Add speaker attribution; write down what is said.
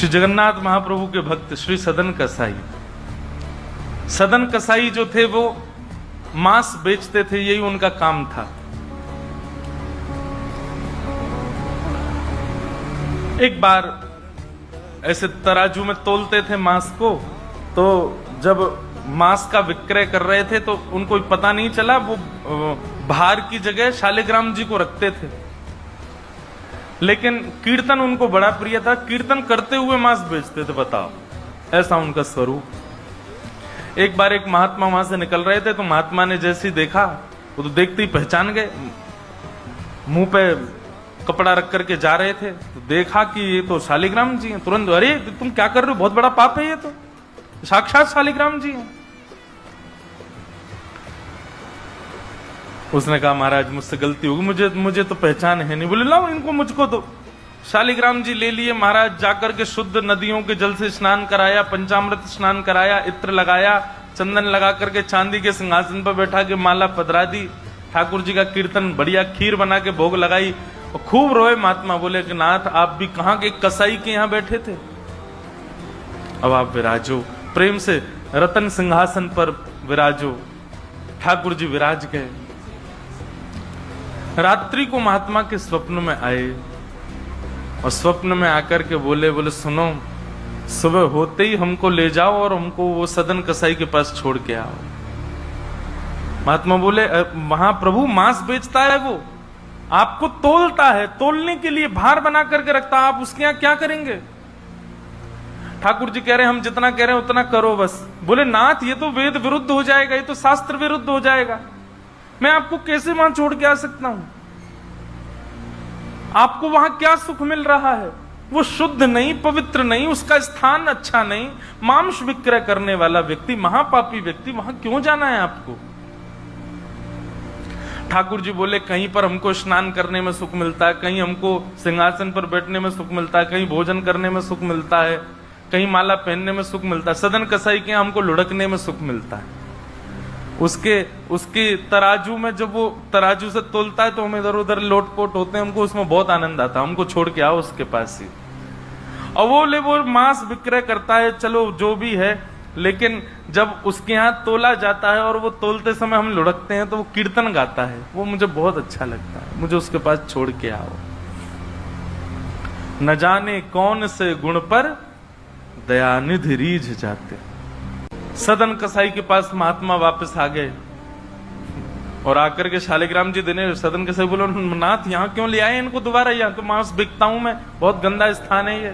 Speaker 1: श्री जगन्नाथ महाप्रभु के भक्त श्री सदन कसाई, सदन कसाई जो थे वो मांस बेचते थे, यही उनका काम था। एक बार ऐसे तराजू में तोलते थे मांस को, तो जब मांस का विक्रय कर रहे थे तो उनको पता नहीं चला, वो भार की जगह शालिग्राम जी को रखते थे। लेकिन कीर्तन उनको बड़ा प्रिय था, कीर्तन करते हुए मांस बेचते थे। बताओ, ऐसा उनका स्वरूप। एक बार एक महात्मा वहां से निकल रहे थे, तो महात्मा ने जैसे ही देखा, वो तो देखते ही पहचान गए, मुंह पे कपड़ा रख करके जा रहे थे, तो देखा कि ये तो शालिग्राम जी हैं। तुरंत, अरे तुम क्या कर रहे हो, बहुत बड़ा पाप है, ये तो साक्षात शालिग्राम जी हैं। उसने कहा महाराज मुझसे गलती होगी, मुझे तो पहचान है नहीं। बोले लाओ इनको, मुझको तो। शालिग्राम जी ले लिए महाराज, जाकर के शुद्ध नदियों के जल से स्नान कराया, पंचामृत स्नान कराया, इत्र लगाया, चंदन लगा करके चांदी के सिंहासन पर बैठा के माला पधरा दी, ठाकुर जी का कीर्तन, बढ़िया खीर बना के भोग लगाई, और खूब रोए महात्मा। बोले कि नाथ आप भी कहां के कसाई के यहां बैठे थे, अब आप विराजो, प्रेम से रतन सिंहासन पर विराजो। ठाकुर जी विराज गए। रात्रि को महात्मा के स्वप्न में आए, और स्वप्न में आकर के बोले सुनो, सुबह होते ही हमको ले जाओ और हमको वो सदन कसाई के पास छोड़ के आओ। महात्मा बोले महाप्रभु मांस बेचता है, वो आपको तोलता है, तोलने के लिए भार बना करके रखता है, आप उसके यहां क्या करेंगे? ठाकुर जी कह रहे हम जितना कह रहे हैं उतना करो बस। बोले नाथ ये तो वेद विरुद्ध हो जाएगा, ये तो शास्त्र विरुद्ध हो जाएगा, मैं आपको कैसे वहां छोड़ के आ सकता हूं? आपको वहां क्या सुख मिल रहा है? वो शुद्ध नहीं, पवित्र नहीं, उसका स्थान अच्छा नहीं, मांस विक्रय करने वाला व्यक्ति, महापापी व्यक्ति, वहां क्यों जाना है आपको? ठाकुर जी बोले कहीं पर हमको स्नान करने में सुख मिलता है, कहीं हमको सिंहासन पर बैठने में सुख मिलता है, कहीं भोजन करने में सुख मिलता है, कहीं माला पहनने में सुख मिलता है, सदन कसाई के हमको लुढ़कने में सुख मिलता है। उसके तराजू में जब वो तराजू से तोलता है तो हम इधर उधर लोटपोट होते हैं, हमको उसमें बहुत आनंद आता है, हमको छोड़ के आओ उसके पास ही। और वो मांस विक्रय करता है, चलो जो भी है, लेकिन जब उसके यहाँ तोला जाता है और वो तोलते समय हम लुढ़कते हैं तो वो कीर्तन गाता है, वो मुझे बहुत अच्छा लगता है, मुझे उसके पास छोड़ के आओ। न जाने कौन से गुण पर दयानिधि रीझ जाते। सदन कसाई के पास महात्मा वापस आ गए और आकर के शालिग्राम जी देने। सदन कसाई बोलो नाथ यहाँ क्यों ले आए इनको दोबारा, यहाँ तो मांस बिकता हूं मैं, बहुत गंदा स्थान है ये।